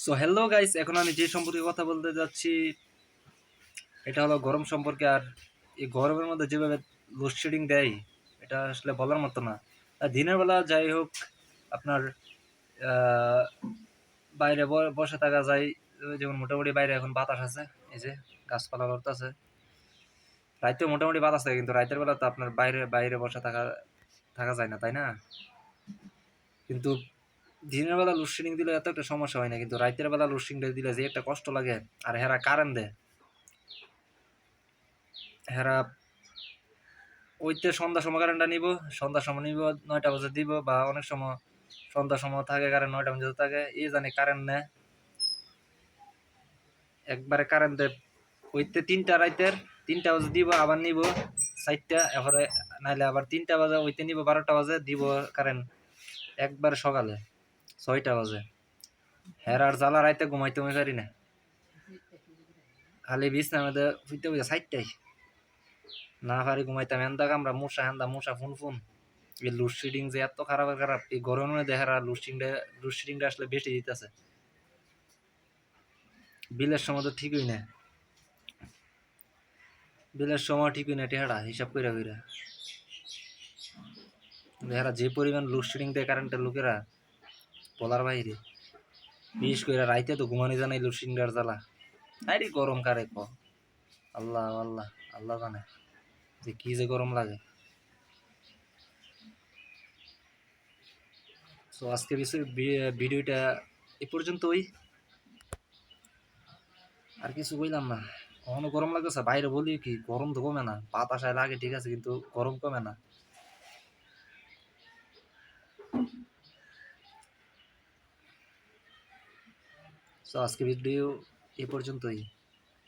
So hello guys, এখন আমি যে সম্পর্কে কথা বলতে যাচ্ছি এটা হলো গরম সম্পর্কে। আর এই গরমের মধ্যে যেভাবে লোডশেডিং দেয় এটা আসলে বলার মতো না। আর দিনের বেলা যাই হোক আপনার আহ, বাইরে বসে থাকা যায়। যেমন মোটামুটি বাইরে এখন বাতাস আছে, এই যে গাছপালা লড়তেছে। রাইতেও মোটামুটি বাতাস থাকে, কিন্তু রাতের বেলা তো আপনার বাইরে বাইরে বসে থাকা থাকা যায় না, তাই না? কিন্তু দিনের বেলা লোডশেডিং দিলে এত একটা সমস্যা হয় না, কিন্তু রাতের বেলা লোডশেডিং দিলে যে একটা কষ্ট লাগে। আর হেরা কারেন্ট দেয়, হেরা ওইতে সন্ধ্যার সময় কারেন্টটা নিব, সন্ধ্যার সময় নিব, ৯টা বাজে দিব, বা অনেক সময় সন্ধ্যার সময় থাকে কারেন্ট, ৯টা পর্যন্ত থাকে। এই জানি কারেন্ট নেয় একবারে, কারেন্ট দেয় ওইতে ৩টা রাইতের, ৩টা বাজে দিব, আবার নিব ৪টা, এরপরে নাইলে আবার ৩টা বাজে ওইতে নিব, ১২টা বাজে দিব কারেন্ট একবার সকালে ৬টা বাজে। হেরার জ্বালা রাইতে ঘুমাইতে আমি পারি না, খালি বিছনার মধ্যে শুইতে বুঝে ৪টায় না পারি ঘুমাইতাম। এন্দা কামরা মশা, এন্দা মশা ফুন ফুন। এই লোডশেডিং যে এত খারাপ খারাপ, এই গরমের মধ্যে হেরা লোডশেডিংটা আসলে বেশি দিতেছে। বিলের সময় তো ঠিকই না, বিলের সময় ঠিকই না, টেহারা হিসাব কইরা কইরা হেরা যে পরিমাণ লোডশেডিং দেয় কারেন্টের লোকেরা বলার বাইরে। বিশেষ করে রাইতে তো ঘুমানি জানাই লোডশেডিংটার জ্বালা। আরে গরম কারে ক, আল্লাহ আল্লাহ আল্লাহ জানে যে কি যে গরম লাগে। সো আজকে ভিডিওটা এ পর্যন্তই, আর কিছু কইলাম না। কখনো গরম লাগতেছে বাইরে, বলি কি গরম তো কমে না, বাতাসায় লাগে ঠিক আছে, কিন্তু গরম কমে না। সো আজকে ভিডিও এ পর্যন্তই।